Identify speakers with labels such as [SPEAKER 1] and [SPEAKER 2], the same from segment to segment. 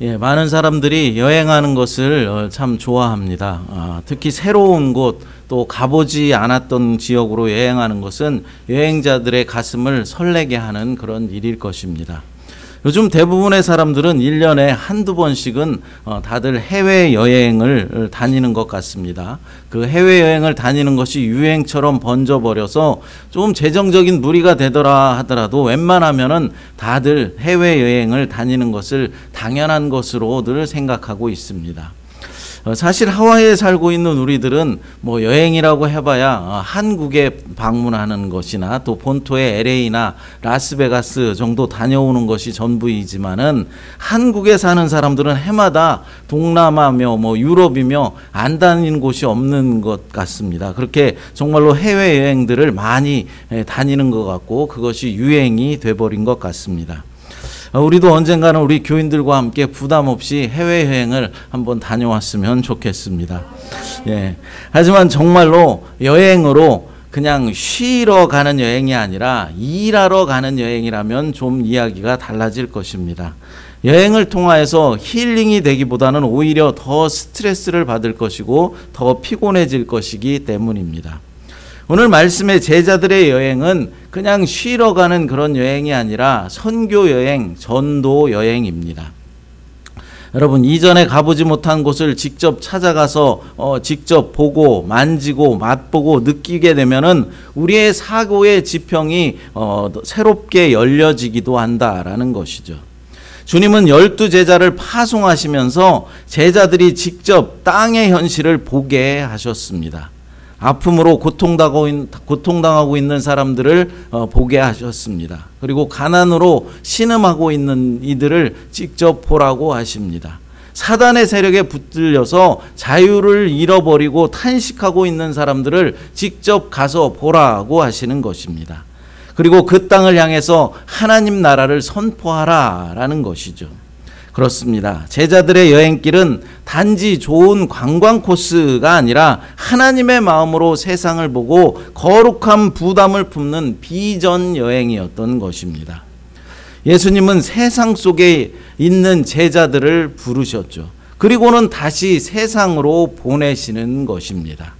[SPEAKER 1] 많은 사람들이 여행하는 것을 참 좋아합니다. 특히 새로운 곳, 또 가보지 않았던 지역으로 여행하는 것은 여행자들의 가슴을 설레게 하는 그런 일일 것입니다. 요즘 대부분의 사람들은 1년에 한두 번씩은 다들 해외여행을 다니는 것 같습니다. 그 해외여행을 다니는 것이 유행처럼 번져버려서 좀 재정적인 무리가 되더라 하더라도 웬만하면은 다들 해외여행을 다니는 것을 당연한 것으로 늘 생각하고 있습니다. 사실 하와이에 살고 있는 우리들은 뭐 여행이라고 해봐야 한국에 방문하는 것이나 또 본토의 LA나 라스베가스 정도 다녀오는 것이 전부이지만은 한국에 사는 사람들은 해마다 동남아며 뭐 유럽이며 안 다니는 곳이 없는 것 같습니다. 그렇게 정말로 해외여행들을 많이 다니는 것 같고 그것이 유행이 돼버린 것 같습니다. 우리도 언젠가는 우리 교인들과 함께 부담 없이 해외여행을 한번 다녀왔으면 좋겠습니다. 하지만 정말로 여행으로 그냥 쉬러 가는 여행이 아니라 일하러 가는 여행이라면 좀 이야기가 달라질 것입니다. 여행을 통하여서 힐링이 되기보다는 오히려 더 스트레스를 받을 것이고 더 피곤해질 것이기 때문입니다. 오늘 말씀의 제자들의 여행은 그냥 쉬러 가는 그런 여행이 아니라 선교 여행, 전도 여행입니다. 여러분, 이전에 가보지 못한 곳을 직접 찾아가서 직접 보고 만지고 맛보고 느끼게 되면은 우리의 사고의 지평이 새롭게 열려지기도 한다라는 것이죠. 주님은 12제자를 파송하시면서 제자들이 직접 땅의 현실을 보게 하셨습니다. 아픔으로 고통당하고 있는 사람들을 보게 하셨습니다. 그리고 가난으로 신음하고 있는 이들을 직접 보라고 하십니다. 사단의 세력에 붙들려서 자유를 잃어버리고 탄식하고 있는 사람들을 직접 가서 보라고 하시는 것입니다. 그리고 그 땅을 향해서 하나님 나라를 선포하라라는 것이죠. 그렇습니다. 제자들의 여행길은 단지 좋은 관광 코스가 아니라 하나님의 마음으로 세상을 보고 거룩한 부담을 품는 비전 여행이었던 것입니다. 예수님은 세상 속에 있는 제자들을 부르셨죠. 그리고는 다시 세상으로 보내시는 것입니다.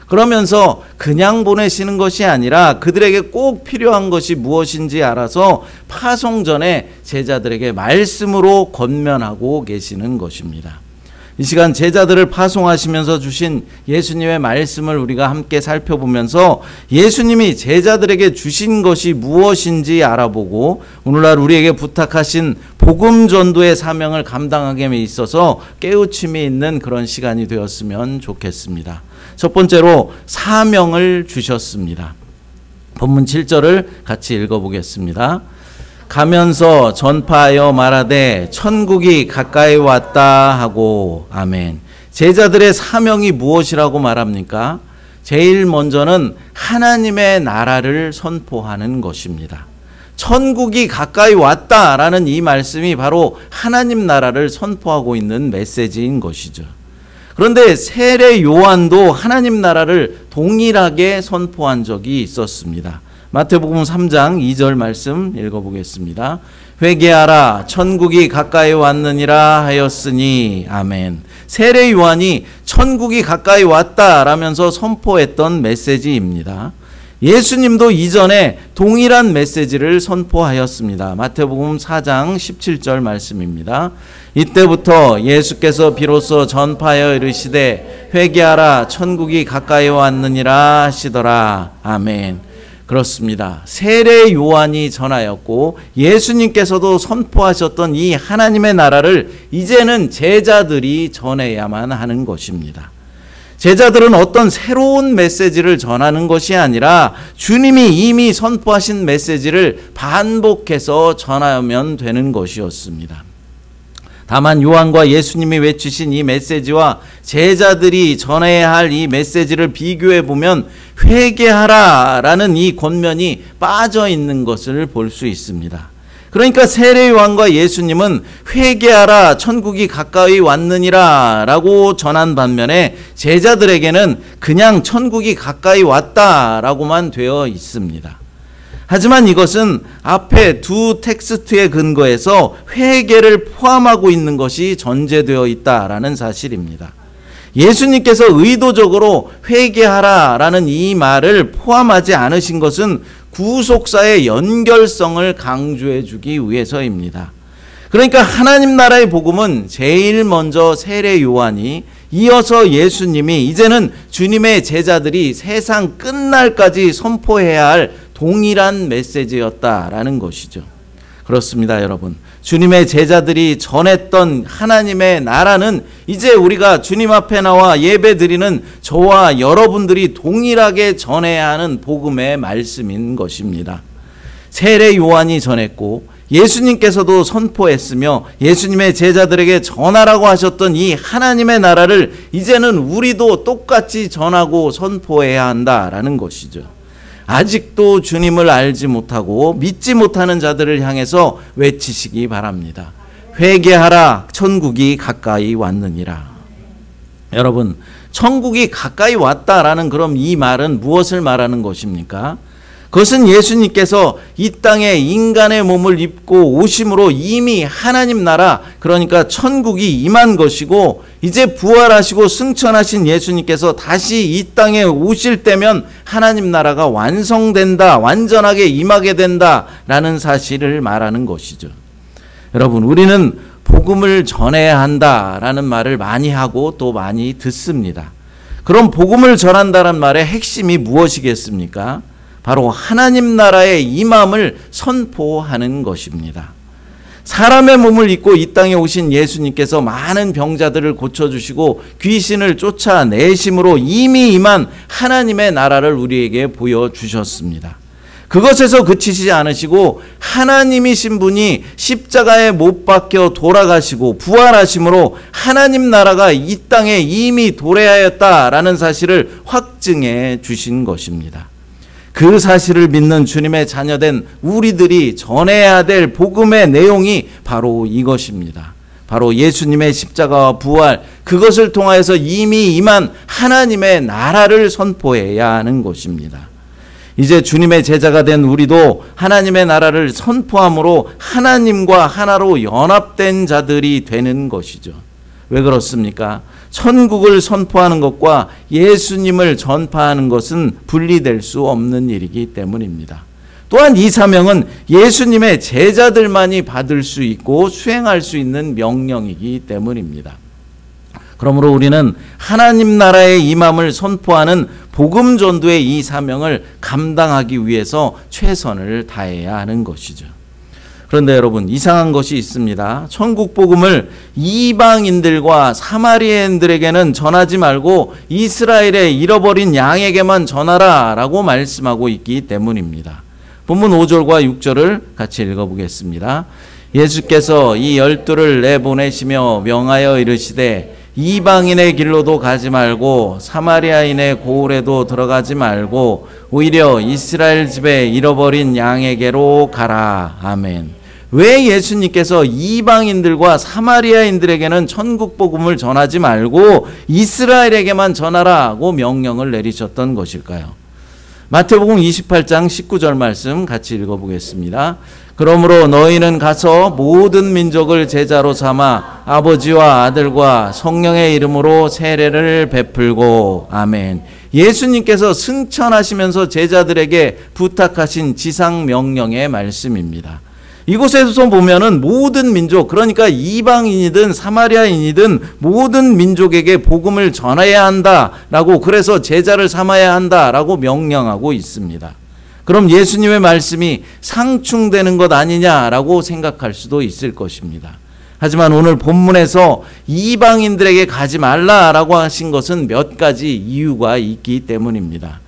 [SPEAKER 1] 그러면서 그냥 보내시는 것이 아니라 그들에게 꼭 필요한 것이 무엇인지 알아서 파송 전에 제자들에게 말씀으로 권면하고 계시는 것입니다. 이 시간 제자들을 파송하시면서 주신 예수님의 말씀을 우리가 함께 살펴보면서 예수님이 제자들에게 주신 것이 무엇인지 알아보고 오늘날 우리에게 부탁하신 복음 전도의 사명을 감당하기에 있어서 깨우침이 있는 그런 시간이 되었으면 좋겠습니다. 첫 번째로 사명을 주셨습니다. 본문 7절을 같이 읽어보겠습니다. 가면서 전파하여 말하되 천국이 가까이 왔다 하고. 아멘. 제자들의 사명이 무엇이라고 말합니까? 제일 먼저는 하나님의 나라를 선포하는 것입니다. 천국이 가까이 왔다라는 이 말씀이 바로 하나님 나라를 선포하고 있는 메시지인 것이죠. 그런데 세례 요한도 하나님 나라를 동일하게 선포한 적이 있었습니다. 마태복음 3장 2절 말씀 읽어보겠습니다. 회개하라 천국이 가까이 왔느니라 하였으니. 아멘. 세례 요한이 천국이 가까이 왔다라면서 선포했던 메시지입니다. 예수님도 이전에 동일한 메시지를 선포하였습니다. 마태복음 4장 17절 말씀입니다. 이때부터 예수께서 비로소 전파하여 이르시되 회개하라 천국이 가까이 왔느니라 하시더라. 아멘. 그렇습니다. 세례 요한이 전하였고 예수님께서도 선포하셨던 이 하나님의 나라를 이제는 제자들이 전해야만 하는 것입니다. 제자들은 어떤 새로운 메시지를 전하는 것이 아니라 주님이 이미 선포하신 메시지를 반복해서 전하면 되는 것이었습니다. 다만 요한과 예수님이 외치신 이 메시지와 제자들이 전해야 할 이 메시지를 비교해 보면 회개하라라는 이 권면이 빠져 있는 것을 볼 수 있습니다. 그러니까 세례 요한과 예수님은 회개하라 천국이 가까이 왔느니라 라고 전한 반면에 제자들에게는 그냥 천국이 가까이 왔다 라고만 되어 있습니다. 하지만 이것은 앞에 두 텍스트에 근거해서 회개를 포함하고 있는 것이 전제되어 있다라는 사실입니다. 예수님께서 의도적으로 회개하라라는 이 말을 포함하지 않으신 것은 구속사의 연결성을 강조해 주기 위해서입니다. 그러니까 하나님 나라의 복음은 제일 먼저 세례 요한이, 이어서 예수님이, 이제는 주님의 제자들이 세상 끝날까지 선포해야 할 동일한 메시지였다라는 것이죠. 그렇습니다, 여러분. 주님의 제자들이 전했던 하나님의 나라는 이제 우리가 주님 앞에 나와 예배드리는 저와 여러분들이 동일하게 전해야 하는 복음의 말씀인 것입니다. 세례 요한이 전했고 예수님께서도 선포했으며 예수님의 제자들에게 전하라고 하셨던 이 하나님의 나라를 이제는 우리도 똑같이 전하고 선포해야 한다라는 것이죠. 아직도 주님을 알지 못하고 믿지 못하는 자들을 향해서 외치시기 바랍니다. 회개하라, 천국이 가까이 왔느니라. 여러분, 천국이 가까이 왔다라는 그럼 이 말은 무엇을 말하는 것입니까? 그것은 예수님께서 이 땅에 인간의 몸을 입고 오심으로 이미 하나님 나라, 그러니까 천국이 임한 것이고, 이제 부활하시고 승천하신 예수님께서 다시 이 땅에 오실 때면 하나님 나라가 완성된다, 완전하게 임하게 된다라는 사실을 말하는 것이죠. 여러분, 우리는 복음을 전해야 한다라는 말을 많이 하고 또 많이 듣습니다. 그럼 복음을 전한다는 말의 핵심이 무엇이겠습니까? 바로 하나님 나라의 임함을 선포하는 것입니다. 사람의 몸을 입고 이 땅에 오신 예수님께서 많은 병자들을 고쳐주시고 귀신을 쫓아내심으로 이미 임한 하나님의 나라를 우리에게 보여주셨습니다. 그것에서 그치지 않으시고 하나님이신 분이 십자가에 못 박혀 돌아가시고 부활하심으로 하나님 나라가 이 땅에 이미 도래하였다라는 사실을 확증해 주신 것입니다. 그 사실을 믿는 주님의 자녀된 우리들이 전해야 될 복음의 내용이 바로 이것입니다. 바로 예수님의 십자가와 부활, 그것을 통하여서 이미 임한 하나님의 나라를 선포해야 하는 것입니다. 이제 주님의 제자가 된 우리도 하나님의 나라를 선포함으로 하나님과 하나로 연합된 자들이 되는 것이죠. 왜 그렇습니까? 천국을 선포하는 것과 예수님을 전파하는 것은 분리될 수 없는 일이기 때문입니다. 또한 이 사명은 예수님의 제자들만이 받을 수 있고 수행할 수 있는 명령이기 때문입니다. 그러므로 우리는 하나님 나라의 임함을 선포하는 복음 전도의 이 사명을 감당하기 위해서 최선을 다해야 하는 것이죠. 그런데 여러분, 이상한 것이 있습니다. 천국 복음을 이방인들과 사마리아인들에게는 전하지 말고 이스라엘의 잃어버린 양에게만 전하라 라고 말씀하고 있기 때문입니다. 본문 5절과 6절을 같이 읽어보겠습니다. 예수께서 이 12를 내보내시며 명하여 이르시되 이방인의 길로도 가지 말고 사마리아인의 고을에도 들어가지 말고 오히려 이스라엘 집에 잃어버린 양에게로 가라. 아멘. 왜 예수님께서 이방인들과 사마리아인들에게는 천국 복음을 전하지 말고 이스라엘에게만 전하라고 명령을 내리셨던 것일까요? 마태복음 28장 19절 말씀 같이 읽어보겠습니다. 그러므로 너희는 가서 모든 민족을 제자로 삼아 아버지와 아들과 성령의 이름으로 세례를 베풀고. 아멘. 예수님께서 승천하시면서 제자들에게 부탁하신 지상 명령의 말씀입니다. 이곳에서 보면은 모든 민족, 그러니까 이방인이든 사마리아인이든 모든 민족에게 복음을 전해야 한다라고, 그래서 제자를 삼아야 한다라고 명령하고 있습니다. 그럼 예수님의 말씀이 상충되는 것 아니냐라고 생각할 수도 있을 것입니다. 하지만 오늘 본문에서 이방인들에게 가지 말라라고 하신 것은 몇 가지 이유가 있기 때문입니다.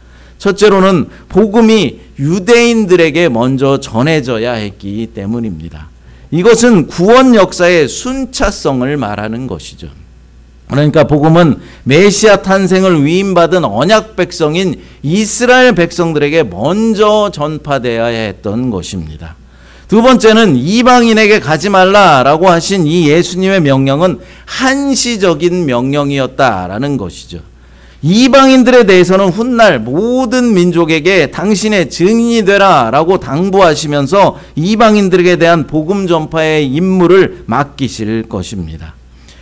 [SPEAKER 1] 첫째로는 복음이 유대인들에게 먼저 전해져야 했기 때문입니다. 이것은 구원 역사의 순차성을 말하는 것이죠. 그러니까 복음은 메시아 탄생을 위임받은 언약 백성인 이스라엘 백성들에게 먼저 전파되어야 했던 것입니다. 두 번째는 이방인에게 가지 말라라고 하신 이 예수님의 명령은 한시적인 명령이었다라는 것이죠. 이방인들에 대해서는 훗날 모든 민족에게 당신의 증인이 되라 라고 당부하시면서 이방인들에 대한 복음 전파의 임무를 맡기실 것입니다.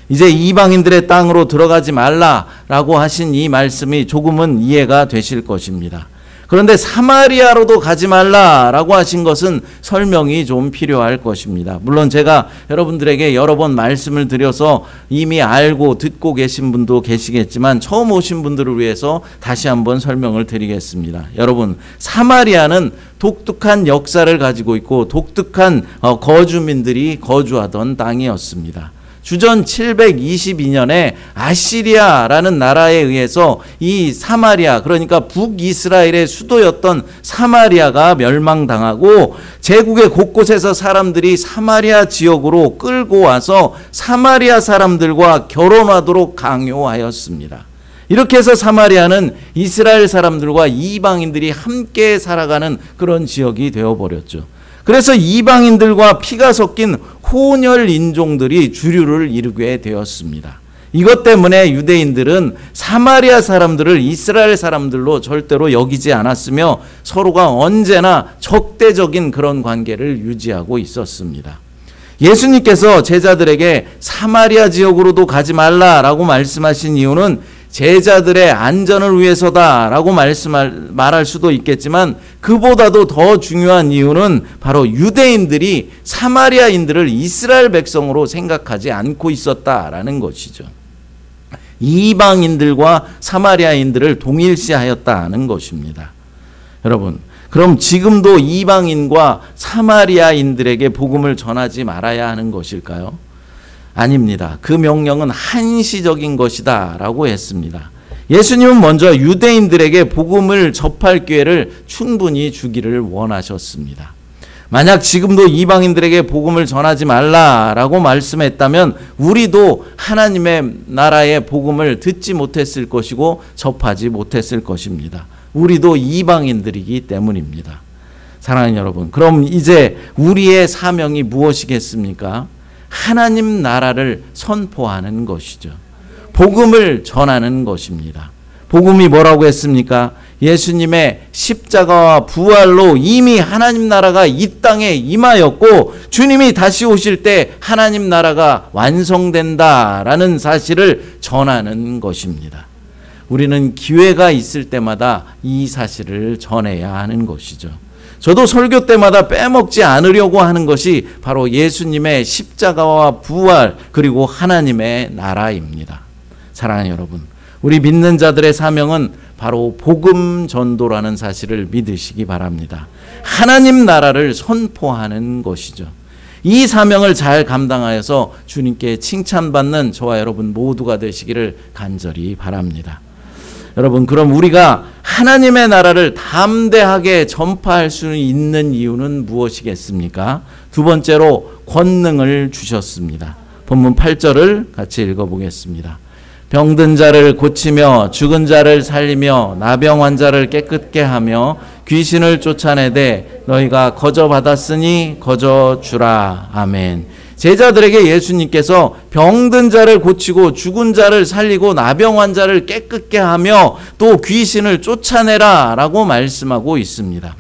[SPEAKER 1] 이제 이방인들의 땅으로 들어가지 말라라고 하신 이 말씀이 조금은 이해가 되실 것입니다. 그런데 사마리아로도 가지 말라라고 하신 것은 설명이 좀 필요할 것입니다. 물론 제가 여러분들에게 여러 번 말씀을 드려서 이미 알고 듣고 계신 분도 계시겠지만 처음 오신 분들을 위해서 다시 한번 설명을 드리겠습니다. 여러분, 사마리아는 독특한 역사를 가지고 있고 독특한 거주민들이 거주하던 땅이었습니다. 주전 722년에 아시리아라는 나라에 의해서 이 사마리아, 그러니까 북이스라엘의 수도였던 사마리아가 멸망당하고 제국의 곳곳에서 사람들이 사마리아 지역으로 끌고 와서 사마리아 사람들과 결혼하도록 강요하였습니다. 이렇게 해서 사마리아는 이스라엘 사람들과 이방인들이 함께 살아가는 그런 지역이 되어버렸죠. 그래서 이방인들과 피가 섞인 혼혈 인종들이 주류를 이루게 되었습니다. 이것 때문에 유대인들은 사마리아 사람들을 이스라엘 사람들로 절대로 여기지 않았으며 서로가 언제나 적대적인 그런 관계를 유지하고 있었습니다. 예수님께서 제자들에게 사마리아 지역으로도 가지 말라라고 말씀하신 이유는 제자들의 안전을 위해서다라고 말할 수도 있겠지만 그보다도 더 중요한 이유는 바로 유대인들이 사마리아인들을 이스라엘 백성으로 생각하지 않고 있었다라는 것이죠. 이방인들과 사마리아인들을 동일시하였다는 것입니다. 여러분, 그럼 지금도 이방인과 사마리아인들에게 복음을 전하지 말아야 하는 것일까요? 아닙니다. 그 명령은 한시적인 것이다 라고 했습니다. 예수님은 먼저 유대인들에게 복음을 접할 기회를 충분히 주기를 원하셨습니다. 만약 지금도 이방인들에게 복음을 전하지 말라라고 말씀했다면 우리도 하나님의 나라의 복음을 듣지 못했을 것이고 접하지 못했을 것입니다. 우리도 이방인들이기 때문입니다. 사랑하는 여러분, 그럼 이제 우리의 사명이 무엇이겠습니까? 하나님 나라를 선포하는 것이죠. 복음을 전하는 것입니다. 복음이 뭐라고 했습니까? 예수님의 십자가와 부활로 이미 하나님 나라가 이 땅에 임하였고 주님이 다시 오실 때 하나님 나라가 완성된다라는 사실을 전하는 것입니다. 우리는 기회가 있을 때마다 이 사실을 전해야 하는 것이죠. 저도 설교 때마다 빼먹지 않으려고 하는 것이 바로 예수님의 십자가와 부활 그리고 하나님의 나라입니다. 사랑하는 여러분, 우리 믿는 자들의 사명은 바로 복음 전도라는 사실을 믿으시기 바랍니다. 하나님 나라를 선포하는 것이죠. 이 사명을 잘 감당하여서 주님께 칭찬받는 저와 여러분 모두가 되시기를 간절히 바랍니다. 여러분, 그럼 우리가 하나님의 나라를 담대하게 전파할 수 있는 이유는 무엇이겠습니까? 두 번째로 권능을 주셨습니다. 본문 8절을 같이 읽어보겠습니다. 병든 자를 고치며 죽은 자를 살리며 나병 환자를 깨끗게 하며 귀신을 쫓아내되 너희가 거저 받았으니 거저 주라. 아멘. 제자들에게 예수님께서 병든 자를 고치고 죽은 자를 살리고 나병 환자를 깨끗게 하며 또 귀신을 쫓아내라 라고 말씀하고 있습니다.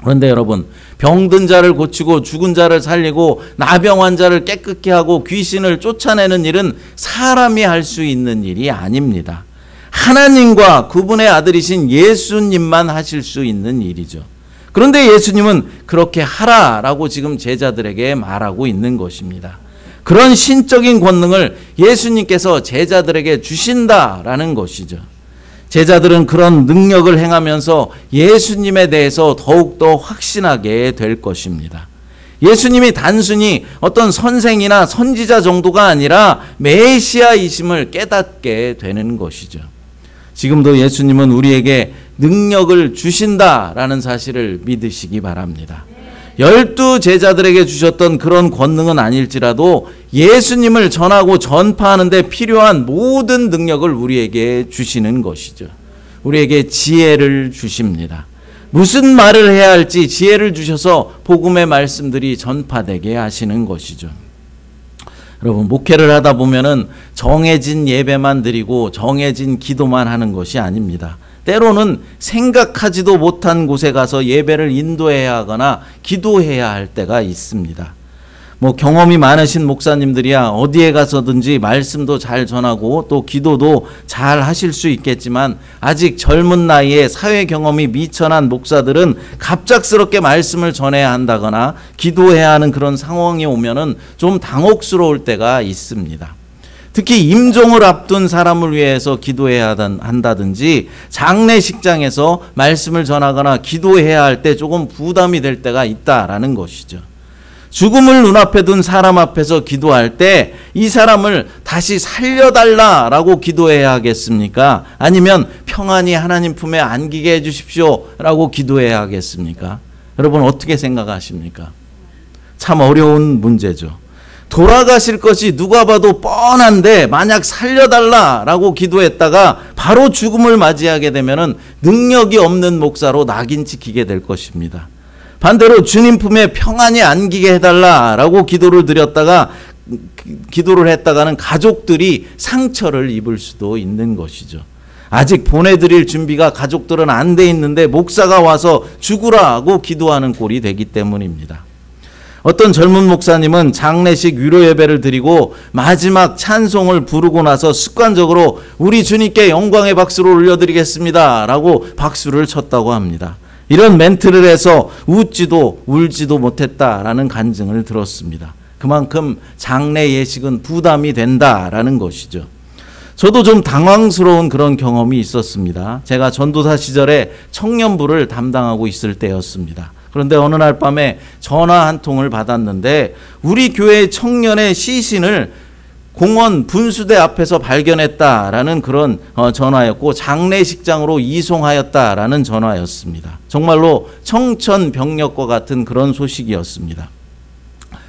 [SPEAKER 1] 그런데 여러분, 병든 자를 고치고 죽은 자를 살리고 나병 환자를 깨끗게 하고 귀신을 쫓아내는 일은 사람이 할 수 있는 일이 아닙니다. 하나님과 그분의 아들이신 예수님만 하실 수 있는 일이죠. 그런데 예수님은 그렇게 하라라고 지금 제자들에게 말하고 있는 것입니다. 그런 신적인 권능을 예수님께서 제자들에게 주신다라는 것이죠. 제자들은 그런 능력을 행하면서 예수님에 대해서 더욱더 확신하게 될 것입니다. 예수님이 단순히 어떤 선생이나 선지자 정도가 아니라 메시아이심을 깨닫게 되는 것이죠. 지금도 예수님은 우리에게 능력을 주신다라는 사실을 믿으시기 바랍니다. 12 제자들에게 주셨던 그런 권능은 아닐지라도 예수님을 전하고 전파하는 데 필요한 모든 능력을 우리에게 주시는 것이죠. 우리에게 지혜를 주십니다. 무슨 말을 해야 할지 지혜를 주셔서 복음의 말씀들이 전파되게 하시는 것이죠. 여러분, 목회를 하다 보면은 정해진 예배만 드리고 정해진 기도만 하는 것이 아닙니다. 때로는 생각하지도 못한 곳에 가서 예배를 인도해야 하거나 기도해야 할 때가 있습니다. 경험이 많으신 목사님들이야 어디에 가서든지 말씀도 잘 전하고 또 기도도 잘 하실 수 있겠지만, 아직 젊은 나이에 사회 경험이 미천한 목사들은 갑작스럽게 말씀을 전해야 한다거나 기도해야 하는 그런 상황이 오면은 좀 당혹스러울 때가 있습니다. 특히 임종을 앞둔 사람을 위해서 기도해야 한다든지 장례식장에서 말씀을 전하거나 기도해야 할 때 조금 부담이 될 때가 있다라는 것이죠. 죽음을 눈앞에 둔 사람 앞에서 기도할 때 이 사람을 다시 살려달라라고 기도해야 하겠습니까? 아니면 평안히 하나님 품에 안기게 해주십시오 라고 기도해야 하겠습니까? 여러분, 어떻게 생각하십니까? 참 어려운 문제죠. 돌아가실 것이 누가 봐도 뻔한데 만약 살려달라라고 기도했다가 바로 죽음을 맞이하게 되면은 능력이 없는 목사로 낙인 찍히게 될 것입니다. 반대로 주님 품에 평안히 안기게 해달라라고 기도를 했다가는 가족들이 상처를 입을 수도 있는 것이죠. 아직 보내드릴 준비가 가족들은 안 돼 있는데 목사가 와서 죽으라고 기도하는 꼴이 되기 때문입니다. 어떤 젊은 목사님은 장례식 위로 예배를 드리고 마지막 찬송을 부르고 나서 습관적으로 우리 주님께 영광의 박수를 올려드리겠습니다 라고 박수를 쳤다고 합니다. 이런 멘트를 해서 웃지도 울지도 못했다라는 간증을 들었습니다. 그만큼 장례 예식은 부담이 된다라는 것이죠. 저도 좀 당황스러운 그런 경험이 있었습니다. 제가 전도사 시절에 청년부를 담당하고 있을 때였습니다. 그런데 어느 날 밤에 전화 한 통을 받았는데 우리 교회 청년의 시신을 공원 분수대 앞에서 발견했다라는 그런 전화였고, 장례식장으로 이송하였다라는 전화였습니다. 정말로 청천벽력과 같은 그런 소식이었습니다.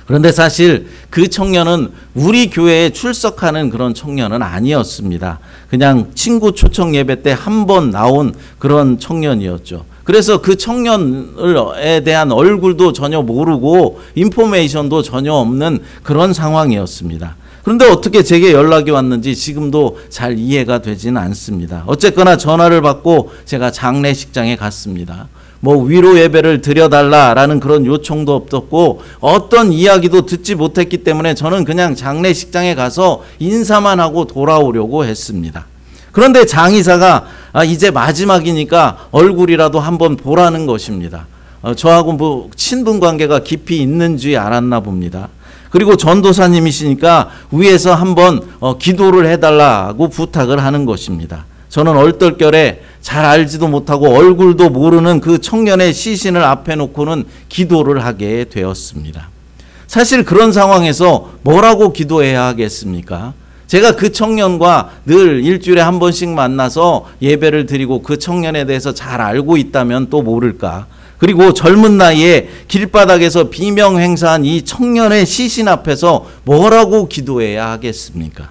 [SPEAKER 1] 그런데 사실 그 청년은 우리 교회에 출석하는 그런 청년은 아니었습니다. 그냥 친구 초청 예배 때 한 번 나온 그런 청년이었죠. 그래서 그 청년에 대한 얼굴도 전혀 모르고 인포메이션도 전혀 없는 그런 상황이었습니다. 그런데 어떻게 제게 연락이 왔는지 지금도 잘 이해가 되지는 않습니다. 어쨌거나 전화를 받고 제가 장례식장에 갔습니다. 위로 예배를 드려달라라는 그런 요청도 없었고 어떤 이야기도 듣지 못했기 때문에 저는 그냥 장례식장에 가서 인사만 하고 돌아오려고 했습니다. 그런데 장의사가 이제 마지막이니까 얼굴이라도 한번 보라는 것입니다. 저하고 친분 관계가 깊이 있는지 알았나 봅니다. 그리고 전도사님이시니까 위에서 한번 기도를 해달라고 부탁을 하는 것입니다. 저는 얼떨결에 잘 알지도 못하고 얼굴도 모르는 그 청년의 시신을 앞에 놓고는 기도를 하게 되었습니다. 사실 그런 상황에서 뭐라고 기도해야 하겠습니까? 제가 그 청년과 늘 일주일에 한 번씩 만나서 예배를 드리고 그 청년에 대해서 잘 알고 있다면 또 모를까? 그리고 젊은 나이에 길바닥에서 비명 행사한 이 청년의 시신 앞에서 뭐라고 기도해야 하겠습니까?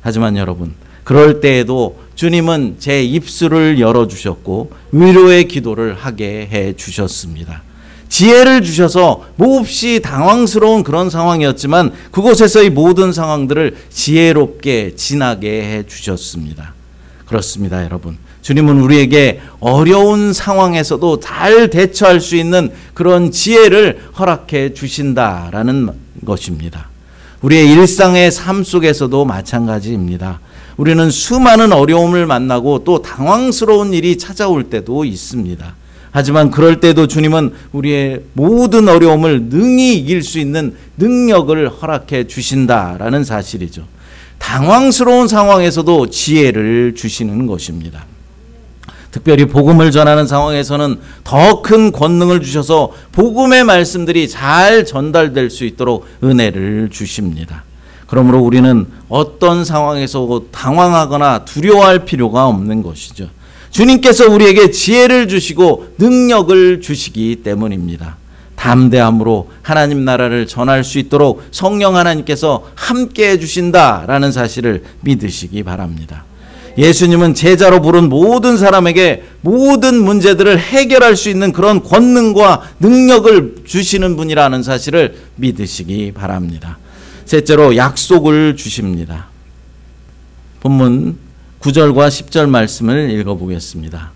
[SPEAKER 1] 하지만 여러분, 그럴 때에도 주님은 제 입술을 열어주셨고 위로의 기도를 하게 해주셨습니다. 지혜를 주셔서 몹시 당황스러운 그런 상황이었지만 그곳에서의 모든 상황들을 지혜롭게 지나게 해주셨습니다. 그렇습니다, 여러분. 주님은 우리에게 어려운 상황에서도 잘 대처할 수 있는 그런 지혜를 허락해 주신다라는 것입니다. 우리의 일상의 삶 속에서도 마찬가지입니다. 우리는 수많은 어려움을 만나고 또 당황스러운 일이 찾아올 때도 있습니다. 하지만 그럴 때도 주님은 우리의 모든 어려움을 능히 이길 수 있는 능력을 허락해 주신다라는 사실이죠. 당황스러운 상황에서도 지혜를 주시는 것입니다. 특별히 복음을 전하는 상황에서는 더 큰 권능을 주셔서 복음의 말씀들이 잘 전달될 수 있도록 은혜를 주십니다. 그러므로 우리는 어떤 상황에서 당황하거나 두려워할 필요가 없는 것이죠. 주님께서 우리에게 지혜를 주시고 능력을 주시기 때문입니다. 담대함으로 하나님 나라를 전할 수 있도록 성령 하나님께서 함께해 주신다라는 사실을 믿으시기 바랍니다. 예수님은 제자로 부른 모든 사람에게 모든 문제들을 해결할 수 있는 그런 권능과 능력을 주시는 분이라는 사실을 믿으시기 바랍니다. 셋째로 약속을 주십니다. 본문 9절과 10절 말씀을 읽어보겠습니다.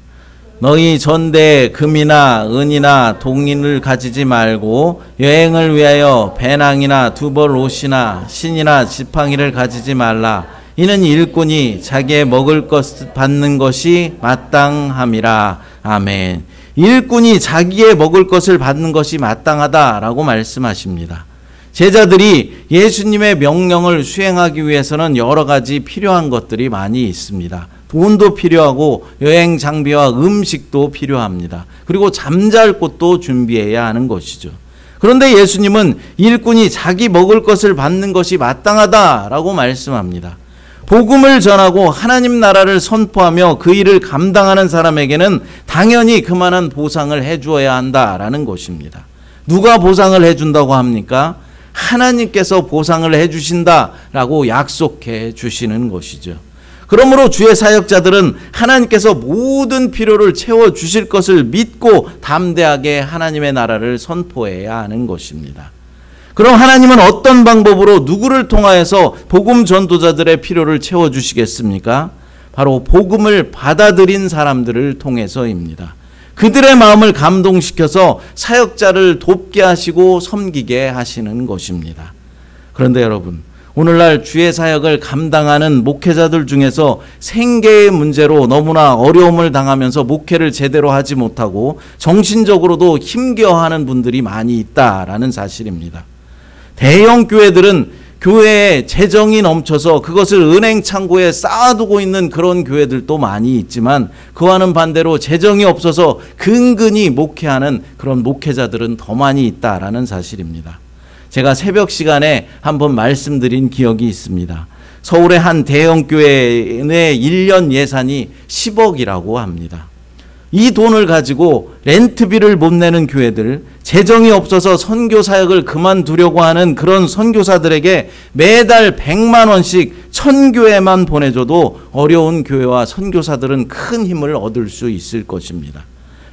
[SPEAKER 1] 너희 전대에 금이나 은이나 동인을 가지지 말고 여행을 위하여 배낭이나 두벌 옷이나 신이나 지팡이를 가지지 말라. 이는 일꾼이 자기의 먹을 것 받는 것이 마땅함이라. 아멘. 일꾼이 자기의 먹을 것을 받는 것이 마땅하다라고 말씀하십니다. 제자들이 예수님의 명령을 수행하기 위해서는 여러 가지 필요한 것들이 많이 있습니다. 돈도 필요하고 여행 장비와 음식도 필요합니다. 그리고 잠잘 곳도 준비해야 하는 것이죠. 그런데 예수님은 일꾼이 자기 먹을 것을 받는 것이 마땅하다라고 말씀합니다. 복음을 전하고 하나님 나라를 선포하며 그 일을 감당하는 사람에게는 당연히 그만한 보상을 해주어야 한다라는 것입니다. 누가 보상을 해준다고 합니까? 하나님께서 보상을 해주신다라고 약속해 주시는 것이죠. 그러므로 주의 사역자들은 하나님께서 모든 필요를 채워주실 것을 믿고 담대하게 하나님의 나라를 선포해야 하는 것입니다. 그럼 하나님은 어떤 방법으로 누구를 통하여서 복음 전도자들의 필요를 채워주시겠습니까? 바로 복음을 받아들인 사람들을 통해서입니다. 그들의 마음을 감동시켜서 사역자를 돕게 하시고 섬기게 하시는 것입니다. 그런데 여러분, 오늘날 주의 사역을 감당하는 목회자들 중에서 생계의 문제로 너무나 어려움을 당하면서 목회를 제대로 하지 못하고 정신적으로도 힘겨워하는 분들이 많이 있다라는 사실입니다. 대형 교회들은 교회에 재정이 넘쳐서 그것을 은행 창고에 쌓아두고 있는 그런 교회들도 많이 있지만 그와는 반대로 재정이 없어서 근근히 목회하는 그런 목회자들은 더 많이 있다라는 사실입니다. 제가 새벽 시간에 한번 말씀드린 기억이 있습니다. 서울의 한 대형 교회의 1년 예산이 10억이라고 합니다. 이 돈을 가지고 렌트비를 못 내는 교회들, 재정이 없어서 선교 사역을 그만두려고 하는 그런 선교사들에게 매달 100만 원씩 1000교회만 보내줘도 어려운 교회와 선교사들은 큰 힘을 얻을 수 있을 것입니다.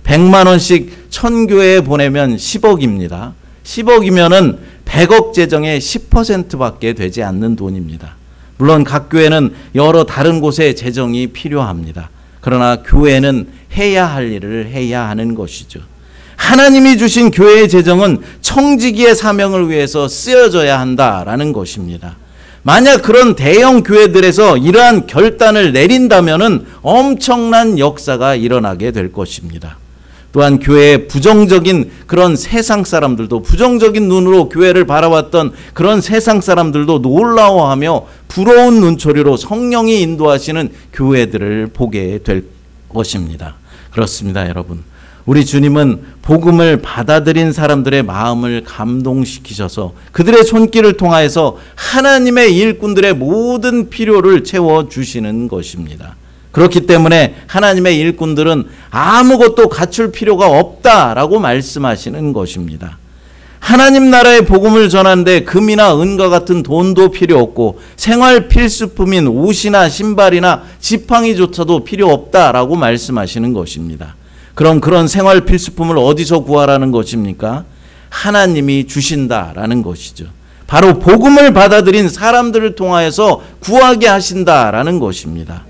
[SPEAKER 1] 100만 원씩 1000교회에 보내면 10억입니다. 10억이면은 100억 재정의 10%밖에 되지 않는 돈입니다. 물론 각 교회는 여러 다른 곳에 재정이 필요합니다. 그러나 교회는 해야 할 일을 해야 하는 것이죠. 하나님이 주신 교회의 재정은 청지기의 사명을 위해서 쓰여져야 한다라는 것입니다. 만약 그런 대형 교회들에서 이러한 결단을 내린다면은 엄청난 역사가 일어나게 될 것입니다. 또한 교회의 부정적인 그런 세상 사람들도, 부정적인 눈으로 교회를 바라봤던 그런 세상 사람들도 놀라워하며 부러운 눈초리로 성령이 인도하시는 교회들을 보게 될 것입니다. 그렇습니다, 여러분. 우리 주님은 복음을 받아들인 사람들의 마음을 감동시키셔서 그들의 손길을 통하여서 하나님의 일꾼들의 모든 필요를 채워주시는 것입니다. 그렇기 때문에 하나님의 일꾼들은 아무것도 갖출 필요가 없다라고 말씀하시는 것입니다. 하나님 나라의 복음을 전하는데 금이나 은과 같은 돈도 필요 없고 생활 필수품인 옷이나 신발이나 지팡이조차도 필요 없다라고 말씀하시는 것입니다. 그럼 그런 생활 필수품을 어디서 구하라는 것입니까? 하나님이 주신다라는 것이죠. 바로 복음을 받아들인 사람들을 통하여서 구하게 하신다라는 것입니다.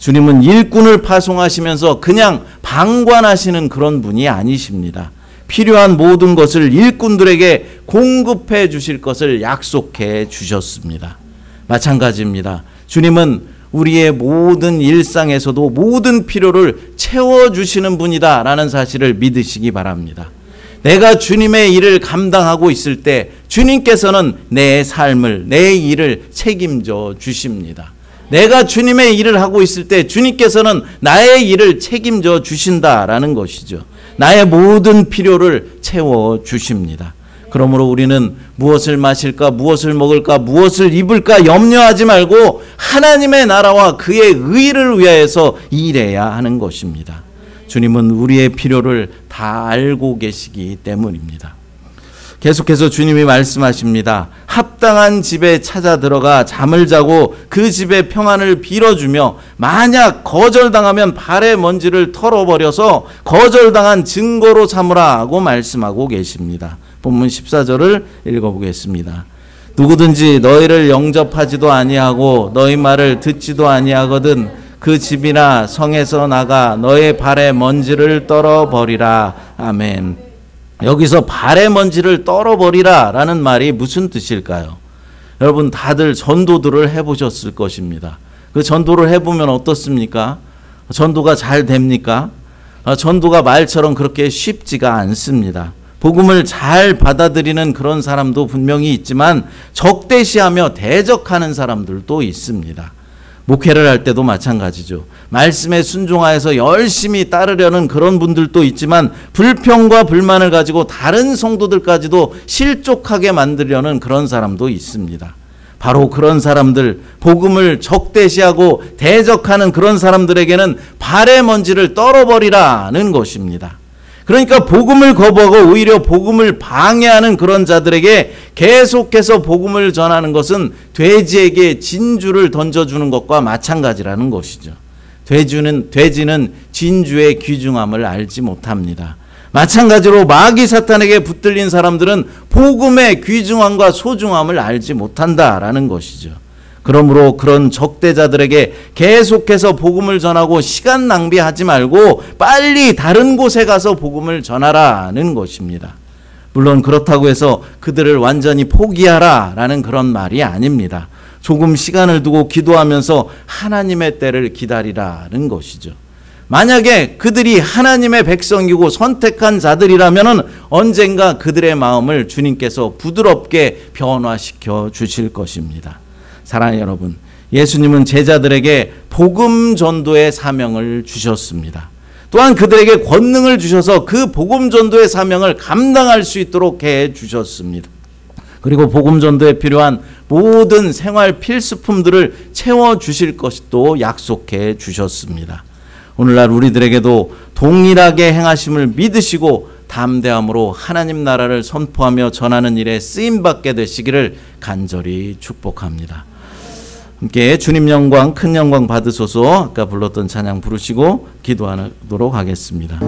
[SPEAKER 1] 주님은 일꾼을 파송하시면서 그냥 방관하시는 그런 분이 아니십니다. 필요한 모든 것을 일꾼들에게 공급해 주실 것을 약속해 주셨습니다. 마찬가지입니다. 주님은 우리의 모든 일상에서도 모든 필요를 채워주시는 분이다라는 사실을 믿으시기 바랍니다. 내가 주님의 일을 감당하고 있을 때 주님께서는 내 삶을, 내 일을 책임져 주십니다. 내가 주님의 일을 하고 있을 때 주님께서는 나의 일을 책임져 주신다라는 것이죠. 나의 모든 필요를 채워주십니다. 그러므로 우리는 무엇을 마실까, 무엇을 먹을까, 무엇을 입을까 염려하지 말고 하나님의 나라와 그의 의를 위하여서 일해야 하는 것입니다. 주님은 우리의 필요를 다 알고 계시기 때문입니다. 계속해서 주님이 말씀하십니다. 합당한 집에 찾아 들어가 잠을 자고 그 집의 평안을 빌어주며 만약 거절당하면 발의 먼지를 털어버려서 거절당한 증거로 삼으라 하고 말씀하고 계십니다. 본문 14절을 읽어보겠습니다. 누구든지 너희를 영접하지도 아니하고 너희 말을 듣지도 아니하거든 그 집이나 성에서 나가 너의 발에 먼지를 떨어버리라. 아멘. 여기서 발에 먼지를 떨어버리라 라는 말이 무슨 뜻일까요? 여러분 다들 전도들을 해보셨을 것입니다. 그 전도를 해보면 어떻습니까? 전도가 잘 됩니까? 전도가 말처럼 그렇게 쉽지가 않습니다. 복음을 잘 받아들이는 그런 사람도 분명히 있지만 적대시하며 대적하는 사람들도 있습니다. 목회를 할 때도 마찬가지죠. 말씀에 순종하여서 열심히 따르려는 그런 분들도 있지만 불평과 불만을 가지고 다른 성도들까지도 실족하게 만들려는 그런 사람도 있습니다. 바로 그런 사람들, 복음을 적대시하고 대적하는 그런 사람들에게는 발의 먼지를 떨어버리라는 것입니다. 그러니까 복음을 거부하고 오히려 복음을 방해하는 그런 자들에게 계속해서 복음을 전하는 것은 돼지에게 진주를 던져주는 것과 마찬가지라는 것이죠. 돼지는 진주의 귀중함을 알지 못합니다. 마찬가지로 마귀 사탄에게 붙들린 사람들은 복음의 귀중함과 소중함을 알지 못한다라는 것이죠. 그러므로 그런 적대자들에게 계속해서 복음을 전하고 시간 낭비하지 말고 빨리 다른 곳에 가서 복음을 전하라는 것입니다. 물론 그렇다고 해서 그들을 완전히 포기하라라는 그런 말이 아닙니다. 조금 시간을 두고 기도하면서 하나님의 때를 기다리라는 것이죠. 만약에 그들이 하나님의 백성이고 선택한 자들이라면 언젠가 그들의 마음을 주님께서 부드럽게 변화시켜 주실 것입니다. 사랑하는 여러분, 예수님은 제자들에게 복음 전도의 사명을 주셨습니다. 또한 그들에게 권능을 주셔서 그 복음 전도의 사명을 감당할 수 있도록 해 주셨습니다. 그리고 복음 전도에 필요한 모든 생활 필수품들을 채워 주실 것도 약속해 주셨습니다. 오늘날 우리들에게도 동일하게 행하심을 믿으시고 담대함으로 하나님 나라를 선포하며 전하는 일에 쓰임받게 되시기를 간절히 축복합니다. 함께 주님 영광, 큰 영광 받으소서. 아까 불렀던 찬양 부르시고 기도하도록 하겠습니다.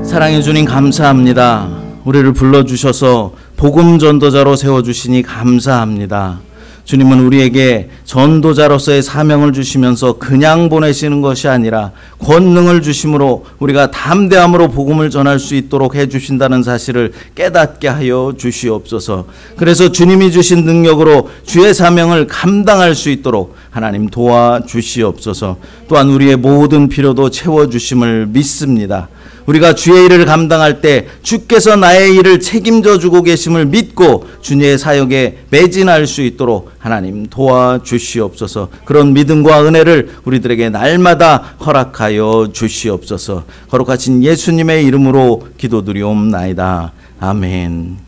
[SPEAKER 1] 사랑해 주님 감사합니다. 우리를 불러주셔서 복음 전도자로 세워주시니 감사합니다. 주님은 우리에게 전도자로서의 사명을 주시면서 그냥 보내시는 것이 아니라 권능을 주심으로 우리가 담대함으로 복음을 전할 수 있도록 해주신다는 사실을 깨닫게 하여 주시옵소서. 그래서 주님이 주신 능력으로 주의 사명을 감당할 수 있도록 하나님 도와주시옵소서. 또한 우리의 모든 필요도 채워주심을 믿습니다. 우리가 주의 일을 감당할 때 주께서 나의 일을 책임져 주고 계심을 믿고 주님의 사역에 매진할 수 있도록 하나님 도와주시옵소서. 그런 믿음과 은혜를 우리들에게 날마다 허락하여 주시옵소서. 거룩하신 예수님의 이름으로 기도드리옵나이다. 아멘.